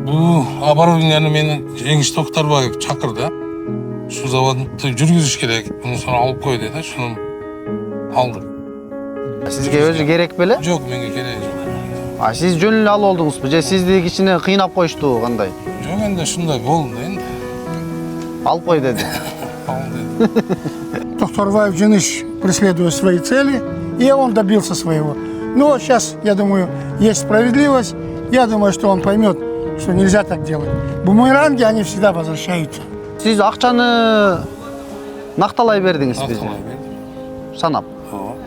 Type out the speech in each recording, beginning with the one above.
Бұл оборудованияны мені Жеңіс Тоқтарбаев шақырды. Şu заводты жүргізіш керек. Бұны соны алып қой деді. Шunu алдым. Сізге өзі керек беле? Жоқ, менге керек жоқ. Сіз жөн эле алып алдыңызбы? Же сизди кичине кыйнап коюшту кандай? Жоқ, енді шундай болды енді. Алып кой деди. Ал деді. Тоқтарбаев Жеңіс преследует свои цели, и он добился своего. Но сейчас, я думаю, есть справедливость. Я думаю, что он поймет, что нельзя так делать. Бумеранги, они всегда возвращаются. Сиз акчаны накталай бердиңиз бизге. Нақтылай бердім. Санап.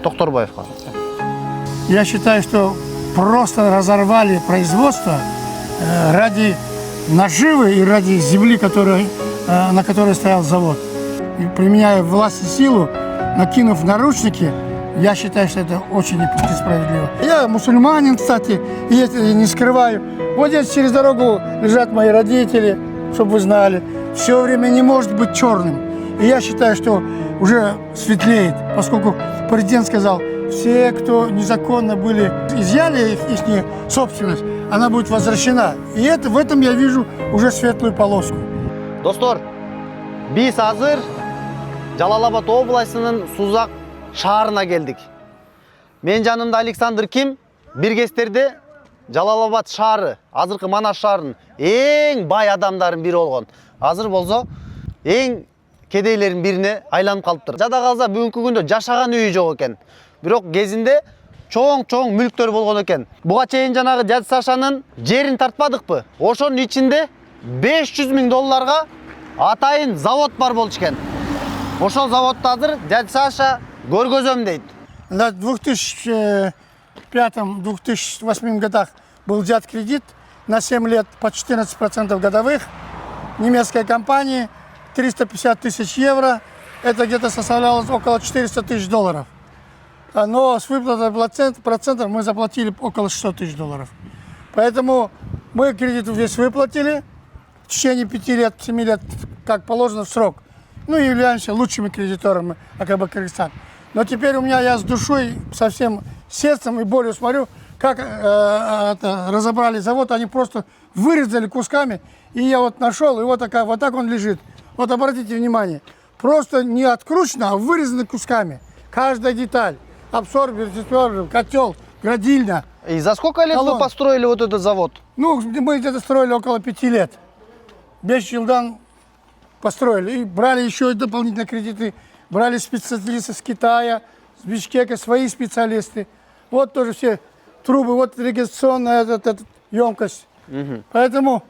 Тоқтарбаевка. Я считаю, что просто разорвали производство ради наживы и ради земли, на которой стоял завод. И применяя власть и силу, накинув наручники, я считаю, что это очень несправедливо. Я мусульманин, кстати, и это я не скрываю. Вот здесь через дорогу лежат мои родители, чтобы вы знали. Все время не может быть черным. И я считаю, что уже светлеет, поскольку президент сказал, все, кто незаконно были, изъяли их собственность, она будет возвращена. И в этом я вижу уже светлую полоску. Достор, биз азыр Жалал Абад областынын Сузак шаарына келдик. Мен жанымда Александр Ким, биргестерде Жалал Абад шаары, азыркы Манас шаарынын эң бай адамдарын бири болгон. Азыр болсо эң кедейлердин бирине айланып калыптыр. Жада калса бүгүнкү күндө жашаган үйү жок экен. Бирок кезинде чоң мүлктөр болгон экен. Буга чейин жанагы Дядя Сашанын жерин тартпадыкпы? Ошонун ичинде 500 000 долларга атайын завод бар болчу экен. Ошол заводду азыр Дядя Саша көргөзөм дейт. На 2005-2008 годах был взят кредит на 7 лет по 14% годовых. Немецкой компании 350 тысяч евро. Это где-то составляло около 400 тысяч долларов. Но с выплатой процентов мы заплатили около 600 тысяч долларов. Поэтому мы кредит весь выплатили в течение 5 лет, 7 лет, как положено в срок. Ну и являемся лучшими кредиторами АКБ Кыргызстан. Но теперь я с душой, со всем сердцем и болью смотрю, как разобрали завод, они просто вырезали кусками. И я вот нашел, и вот так он лежит. Вот обратите внимание, просто не откручено, а вырезаны кусками. Каждая деталь, абсорбер, котел, градильня. И за сколько лет вы построили вот этот завод? Ну, мы где-то строили около 5 лет. 5 жылдан построили. И брали еще дополнительные кредиты. Брали специалисты с Китая, с Бишкека, свои специалисты. Вот тоже все трубы, вот регистрационная емкость. Поэтому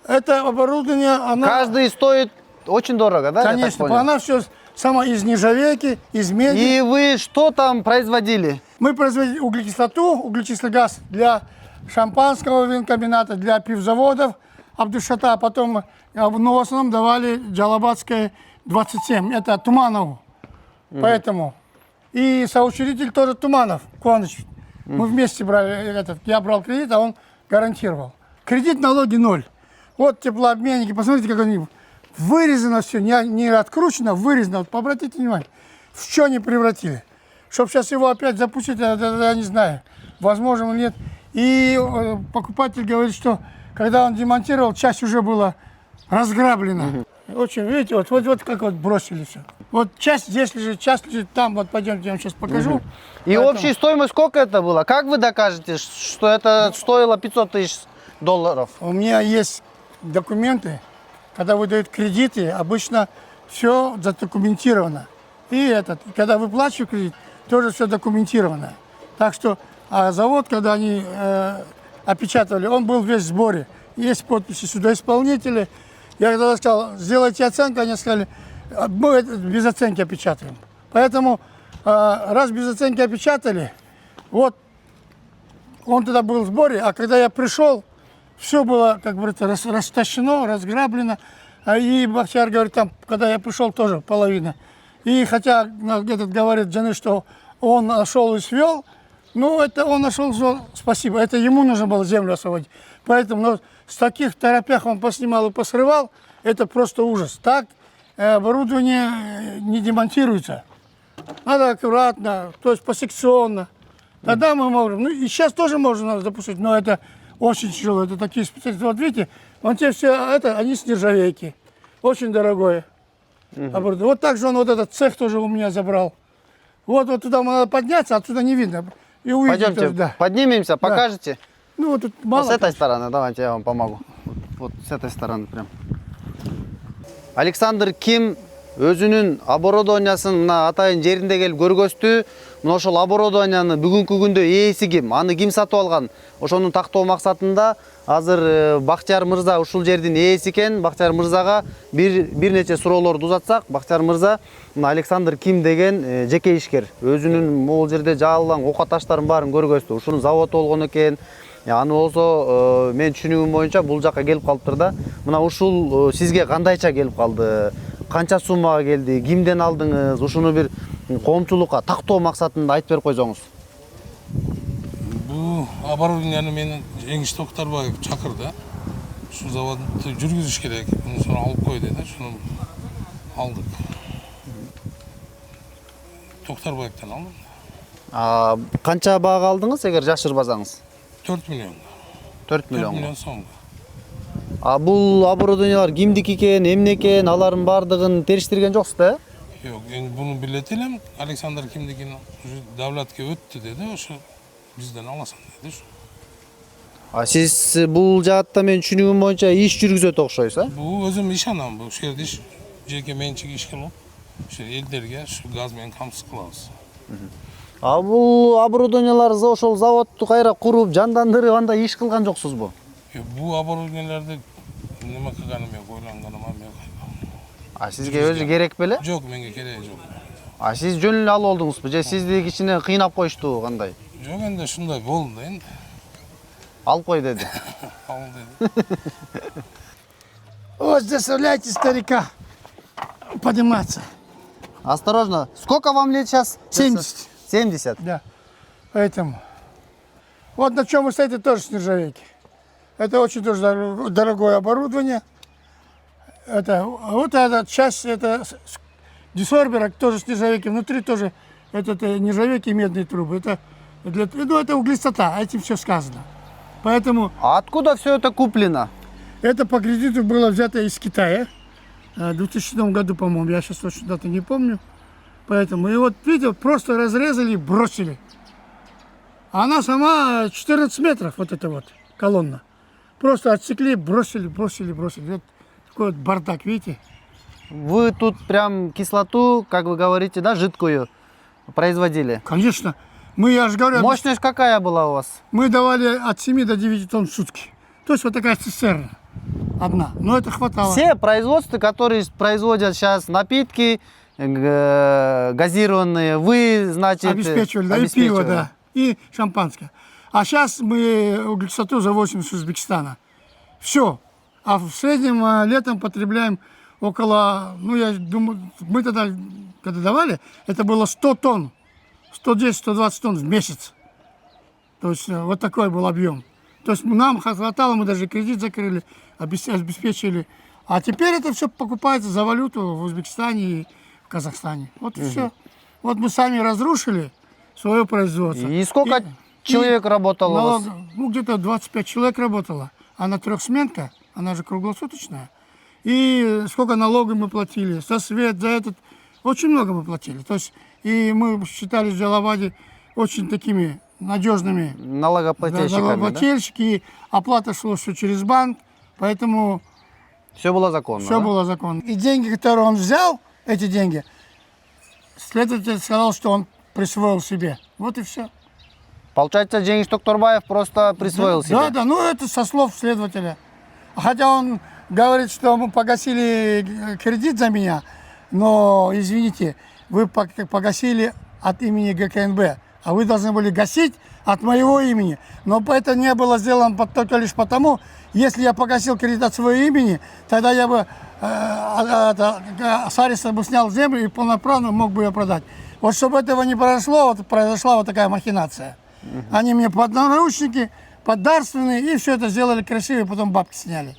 это оборудование, она... Каждый стоит очень дорого, да? Конечно, она все сама из нержавейки, из меди. И вы что там производили? Мы производили углекислоту, углекислый газ для шампанского винокомбината, для пивзаводов, Абдушата, но в основном давали Джалабадское 27, это Туманову. Поэтому. И соучредитель тоже Туманов, Куаныч. Мы вместе брали, я брал кредит, а он гарантировал. Кредит, налоги 0. Вот теплообменники, посмотрите, как они вырезано все, не откручено, вырезано. Вот обратите внимание, в что они превратили. Чтобы сейчас его опять запустить, я не знаю, возможно или нет. И покупатель говорит, что когда он демонтировал, часть уже была разграблена. Очень, видите, вот как вот бросили все. Вот часть здесь лежит, часть лежит там, вот пойдемте, я вам сейчас покажу. И общая стоимость сколько это было? Как вы докажете, что это стоило 500 тысяч долларов? У меня есть документы, когда выдают кредиты, обычно все задокументировано. И когда выплачиваю кредит, тоже все документировано. Так что завод, когда они опечатывали, он был весь в сборе. Есть подписи судоисполнителя. Я когда сказал, сделайте оценку, они сказали, мы без оценки опечатаем. Поэтому, раз без оценки опечатали, вот он тогда был в сборе, а когда я пришел, все было, как говорится, растащено, разграблено. И Бахтияр говорит, там, когда я пришел, тоже половина. И хотя этот говорит жены, что он нашел и свел, ну, это он нашел, спасибо, это ему нужно было землю освободить. Поэтому с таких торопях он поснимал и посрывал, это просто ужас. Так оборудование не демонтируется. Надо аккуратно, то есть посекционно. Тогда мы можем, ну и сейчас тоже можно запустить, но это Очень тяжело. Это такие специалисты. Вот видите, вон те все, это, они с нержавейки. Очень дорогое оборудование. Вот так же он вот этот цех тоже у меня забрал. Вот туда надо подняться, отсюда не видно. И увидите Пойдемте, тоже, да. поднимемся, покажете? Ну вот тут Вот мало. с этой стороны, давайте я вам помогу. Вот с этой стороны прям. Александр Ким өзүнүн оборудованиясын мына атайын жеринде келип көргөздү. Мына ошол оборудованияны бүгүнкү күндө ээси ким, аны ким сатып алган? Ошону тактоо максатында азыр Бактияр мырза ушул жердин ээси экен. Бактияр мырзага бир нече суроолорду узатсак, Бактияр мырза мына Александр Ким деген жеке ишкер. Өзүнүн могул жерде жаалган ока таштарын баарын көргөздү. Ушунун заводу болгон экен. Аны болсо мен түшүнүгүм боюнча бул жака келип калыптыр да. Мына ушул сизге кандайча келип калды? Канча суммага келди? Кимден алдыңыз? Ушуну бир коомчулукка тактоо максатында айтып берип койсоңуз. Бул оборудованияны мени Жеңиш Токтарбаев чакырды. Ушул заводду жүргүзүш керек. Муну соң алып кой деди. Шуну алдык. Токтарбаевден алдым. Канча баага алдыңыз, эгер жашырбасаңыз? 4 миллион. 4 4 миллион. миллион сом. Бул оборудованиялар кимдики экен, эмне экен, алардын баардыгын териштирген жоксуз да? Yok, bunu bileti elem. Alexander kimligini davlatga o'tdi dedi. O'sha bizdan olasan dedi. Siz bul jаатта мен түшүнүгүм боюнча иш жүргүзөт окшойсуз, а? Bu özüm iş anam bu. Şu yerde iş, jeke mençik iş kılıp, şu ellerge şu gaz men kamsız kılabız. Бул оборудованиялар ошол заводду кайра куруп, жандандырып, анда иш кылган жоксузбу? Bu оборудованияларды nima qilganim yo'q, o'ylanganim ham yo'q. Sizge өзү керек беле? Yo'q, menga keragi yo'q. Siz жөн эле алып алдыңызбы же сизди кичине кыйнап коюшту кандай? Yo'q, endi shunday bo'ldi endi. Алып кой деди. Al dedi. Вот заставляйте старика подниматься. Осторожно. Сколько вам лет сейчас? 70. 70. Да. Поэтому. Вот на чем вы стоите, тоже с нержавейки. Это очень тоже дорогое оборудование. Вот эта часть, это десорбера, тоже с нержавейки. Внутри тоже это нержавейки и медные трубы. Это углестота, этим все сказано. Поэтому А откуда все это куплено? это по кредиту было взято из Китая. В 2000 году, по-моему, я сейчас точно дату не помню. Поэтому, и вот видите, просто разрезали и бросили. Она сама 14 метров, вот эта вот колонна. Просто отсекли, бросили. Вот такой вот бардак, видите? Вы тут прям кислоту, как вы говорите, да, жидкую производили? Конечно. Мы, я же говорю, Мощность какая была у вас? мы давали от 7 до 9 тонн в сутки. То есть вот такая цистерна одна. Но это хватало. Все производства, которые производят сейчас напитки газированные, вы, значит, Обеспечивали, да, и пиво, да, и шампанское. А сейчас мы углекислоту завозим с Узбекистана. Все. А в среднем летом потребляем около, ну я думаю, мы тогда, когда давали, это было 100 тонн, 110-120 тонн в месяц. То есть вот такой был объем. То есть нам хватало, мы даже кредит закрыли, обеспечили. А теперь это все покупается за валюту в Узбекистане и в Казахстане. Вот и все. Вот мы сами разрушили свое производство. И сколько человек работало у вас? Ну, где-то 25 человек работало. Она трехсменка, она же круглосуточная. И сколько налогов мы платили, за свет, за этот. Очень много мы платили. То есть, и мы считались в Джалабаде очень такими надежными Налогоплательщиками, налогоплательщики. И оплата шла все через банк. Поэтому да? Все было законно, все да? было законно. И деньги, которые он взял, эти деньги, следователь сказал, что он присвоил себе. Вот и все. Получается, Жеңиш Токторбаев просто присвоил себе? Да, ну это со слов следователя. Хотя он говорит, что мы погасили кредит за меня, но, извините, вы погасили от имени ГКНБ, а вы должны были гасить от моего имени. Но это не было сделано только лишь потому, если я погасил кредит от своего имени, тогда я бы с ареста бы снял землю и полноправно мог бы ее продать. Вот чтобы этого не произошло, вот произошла вот такая махинация. Они мне под наручники, под дарственные, и все это сделали красиво, и потом бабки сняли.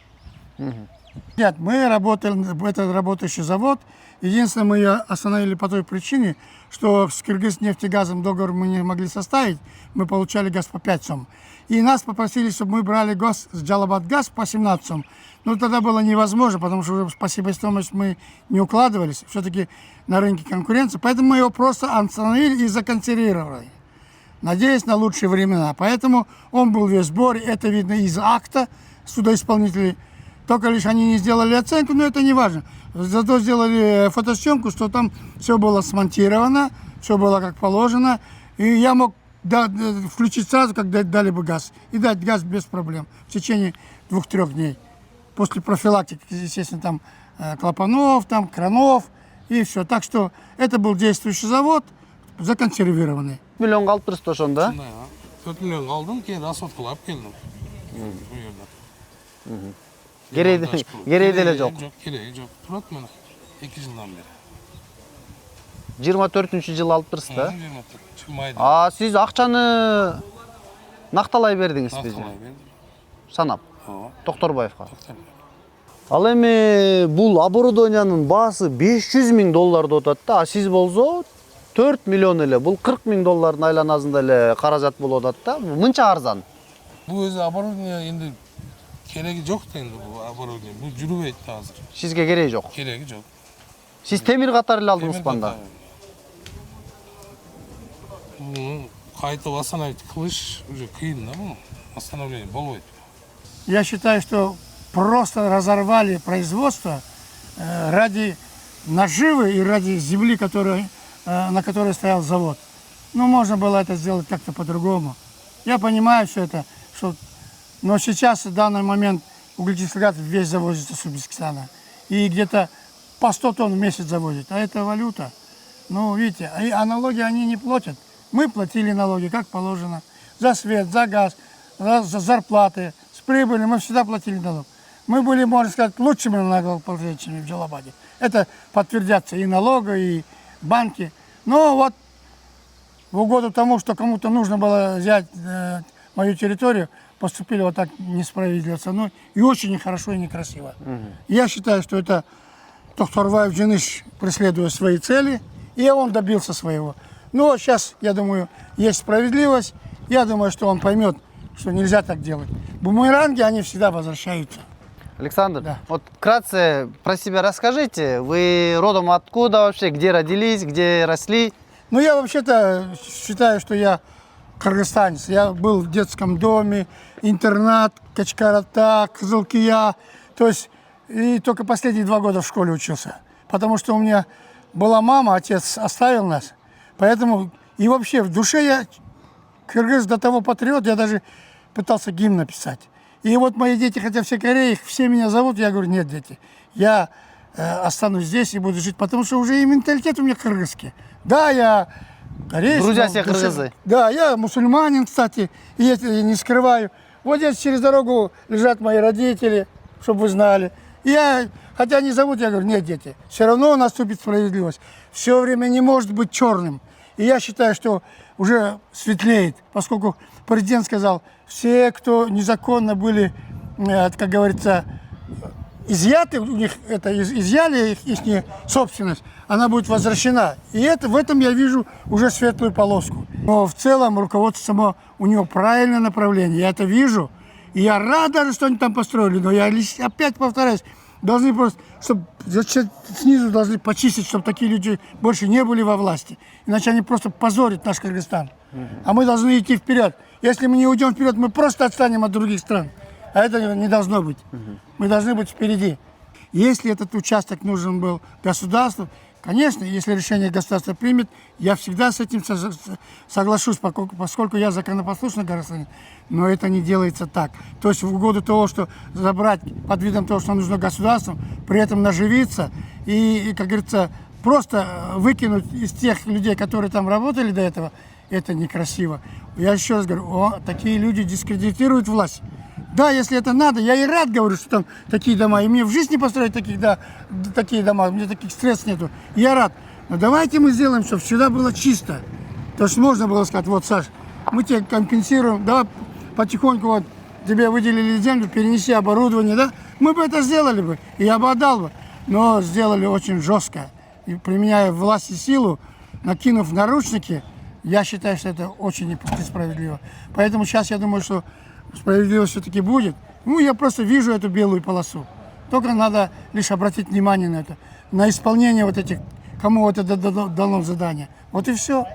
Нет, мы работали, это работающий завод. Единственное, мы ее остановили по той причине, что с Кыргызнефтегазом договор мы не могли составить, мы получали газ по 5 сом. И нас попросили, чтобы мы брали газ с Джалабадгаз по 17. Но тогда было невозможно, потому что уже по себестоимости мы не укладывались. Все-таки на рынке конкуренция. Поэтому мы его просто остановили и законсервировали. Надеясь на лучшие времена. Поэтому он был весь в сборе. Это видно из акта судоисполнителей. Только лишь они не сделали оценку, но это не важно. Зато сделали фотосъемку, что там все было смонтировано, все было как положено. И я мог включить сразу, когда дали бы газ. И дать газ без проблем в течение 2-3 дней. После профилактики, естественно, там клапанов, там кранов и все. Так что это был действующий завод, законсервированный. Миллион қалып тұрсыз ошондо, да? 4 миллионга алдым, кейін расходкалап алып келдім. Bu yerden. Кереги деле жок. Жоқ, керегі жоқ. Тұрады міне. 2 жылдан бері. 24-жылы алып тұрсыз, да? 24 майда. А сиз акчаны накталай бердиңиз Нақтылай бизге? бердім. Санап. Ооба. Токторбаевка. Тоқтар. Ал эми бул оборудованиянын баасы $500,000 деп атат да, а сиз болсо 4 миллион эле. Бул $40,000 айланасында эле каражат болуп атат да. Мынча арзан. Бұл өзі оборудование енді керегі жоқ та енді бұл оборудование. Бұл жүрбейді азыр. Сизге кереги жок. Керегі жоқ. Сиз темир катары эле алдыңыз банда. Бұны қайтып остановить қылыш уже қиын да бұл. Остановление болбойт. Я считаю, что просто разорвали производство ради наживы и ради земли, на которой стоял завод. Ну, можно было это сделать как-то по-другому. Я понимаю все это, но сейчас, в данный момент, углекислогат весь завозится с Узбекистана. И где-то по 100 тонн в месяц завозят. А это валюта. Ну, видите, а налоги они не платят. Мы платили налоги, как положено. За свет, за газ, за зарплаты. С прибыли мы всегда платили налог. Мы были, можно сказать, лучшими налогоплательщиками в Джалабаде. Это подтвердятся и налоги, и банки. Но вот в угоду тому, что кому-то нужно было взять мою территорию, поступили вот так несправедливо со мной. И очень нехорошо и некрасиво. Я считаю, что это Тохторбаев Джаныш преследует свои цели, и он добился своего. Но сейчас, я думаю, есть справедливость. Я думаю, что он поймет, что нельзя так делать. Бумеранги, они всегда возвращаются. Александр, Да. вот вкратце про себя расскажите. Вы родом откуда вообще, где родились, где росли? Ну, я вообще-то считаю, что я кыргызстанец. Я был в детском доме, интернат, Качкарата, Кызылкия. То есть, и только последние 2 года в школе учился. Потому что у меня была мама, отец оставил нас. Поэтому, и вообще, в душе я кыргыз до того патриот, я даже пытался гимн написать. И вот мои дети, хотя все Кореи, все меня зовут, я говорю, нет, дети, я останусь здесь и буду жить, потому что уже и менталитет у меня кыргызский. Да, я корейский. Друзья все кыргызы. Да, я мусульманин, кстати, и это я не скрываю. Вот здесь через дорогу лежат мои родители, чтобы вы знали. И я, хотя они зовут, я говорю, нет, дети, все равно наступит справедливость. Все время не может быть черным. И я считаю, что уже светлеет, поскольку президент сказал, все, кто незаконно были, как говорится, изъяты, у них это изъяли их собственность, она будет возвращена. И это, в этом я вижу уже светлую полоску. Но в целом руководство само, у него правильное направление, я это вижу. И я рад даже, что они там построили, но я опять повторяюсь, должны просто, чтобы снизу должны почистить, чтобы такие люди больше не были во власти. Иначе они просто позорят наш Кыргызстан. А мы должны идти вперед. Если мы не уйдем вперед, мы просто отстанем от других стран. А это не должно быть. Мы должны быть впереди. Если этот участок нужен был государству, конечно, если решение государства примет, я всегда с этим соглашусь, поскольку я законопослушный гражданин. Но это не делается так. То есть в угоду того, что забрать под видом того, что нужно государству, при этом наживиться и, как говорится, просто выкинуть из тех людей, которые там работали до этого, это некрасиво. Я еще раз говорю, такие люди дискредитируют власть. Да, если это надо, я и рад говорю, что там такие дома. И мне в жизни построить такие дома, у меня таких средств нету. Я рад. Но давайте мы сделаем, чтобы всегда было чисто. То есть можно было сказать, вот, Саш, мы тебе компенсируем, давай потихоньку вот тебе выделили землю, перенеси оборудование, да? Мы бы это сделали бы, и я бы отдал бы. Но сделали очень жестко. И применяя власть и силу, накинув наручники Я считаю, что это очень несправедливо. Поэтому сейчас я думаю, что справедливость все-таки будет. Ну, я просто вижу эту белую полосу. Только надо лишь обратить внимание на это, на исполнение вот этих, кому это дано задание. Вот и все.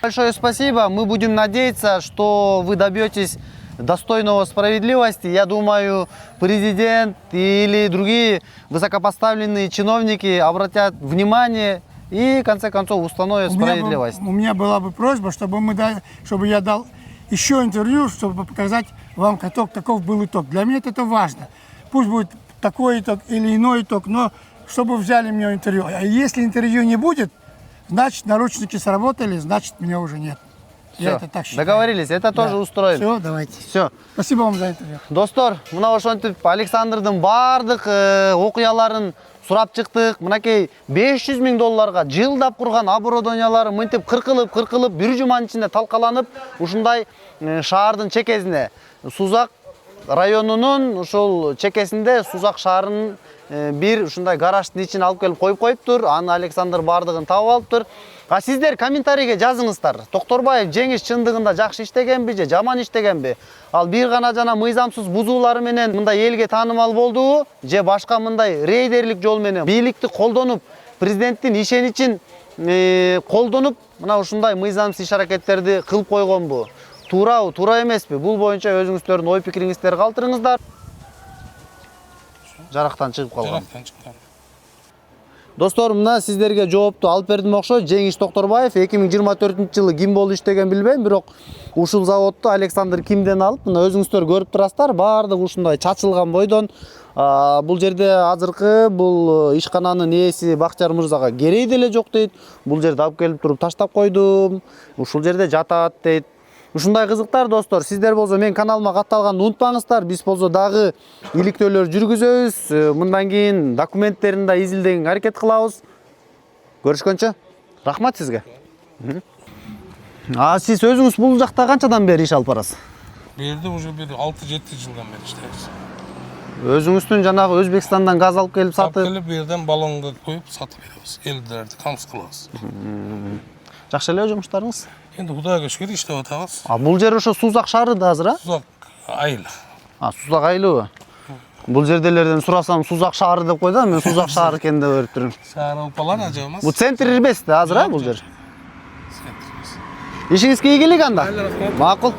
Большое спасибо. Мы будем надеяться, что вы добьетесь достойного справедливости. Я думаю, президент или другие высокопоставленные чиновники обратят внимание и, в конце концов, установят справедливость. У меня была бы просьба, чтобы я дал еще интервью, чтобы показать вам, каков был итог. Для меня это важно. Пусть будет такой итог или иной итог, но чтобы взяли мне интервью. А если интервью не будет, значит, наручники сработали, значит, меня уже нет. Я это так считаю. Договорились, это тоже устроим. Все, давайте. Все. Спасибо вам за интервью. Достор, мына ошентип Александрдын бардык окуяларын сурап чыктык. Мынакей 500 000 долларга жылдап курган оборудованиялары мынтип кыркылып бир жуманын ичинде талкаланып, ушундай шаардын чекесине, Сузак районунун ушул чекесинде Сузак шаарынын бир ушундай гараждын ичине алып келип коюптур. Аны Александр бардыгын таап алыптыр. А сиздер комментарийге жазыңыздар. Токторбаев жеңиш чындыгында жакшы иштегенби же жаман иштегенби? Ал бир гана жана мыйзамсыз бузуулары менен мындай элге таанымал болдубу же башка мындай рейдерлик жол менен бийликти колдонуп, президенттин ишеничин колдонуп, мына ушундай мыйзамсыз иш-аракеттерди кылып койгонбу? Туурабы, туура эмеспи? Бул боюнча өзүңүздөрдүн ой пикириңиздерди калтырыңыздар. Жарактан чыгып калган. Жарактан чыккан. Достор, мына сиздерге жоопту алып бердим окшойт. Жеңиш Токторбаев 2024-жылы ким болуп иштеген билбейм, бирок ушул заводду Александр кимден алып, мына өзүңүздөр көрүп турасыздар, баардыгы ушундай чачылган бойдон. Бул жерде азыркы бул ишкананын ээси Бакчар мырзага кереги деле жок дейт. Бул жерде алып келип туруп таштап койдум. Ушул жерде жатат дейт. Ушундай кызыктар достор, сиздер болсо мен каналыма катталганды унутпаңыздар. Биз болсо дагы иликтөөлөр жүргүзөбүз. Мындан кийин документтерин да изилдегенге аракет кылабыз. Көрүшкөнчө. Рахмат сизге. Сиз өзүңүз бул жакта канчадан бери иш алып барасыз? Бу жерде уже 6-7 жылдан бери иштейбиз. Өзүңүздүн жанагы Өзбекстандан газ алып келип Алып сатып, келип, бу жерден баллонго коюп сатып беребиз. Элдерди камсыз кылабыз. жакшы эле жумуштарыңыз. Енді Кудайга шүгүр иштеп атабыз. Бул жер ошо Сузак шаарында азыр, а? Сузак айыл. Сузак айылыбы? Бул жерделерден сурасам Сузак шаары деп койду, мен Сузак шаары экен деп өтүп турмун. Шаар Алпалан ажа эмес. Бул центр эмес да азыр, а бул жер? Центр эмес. Ишиңиз ийгилик анда. Рахмат. Макул.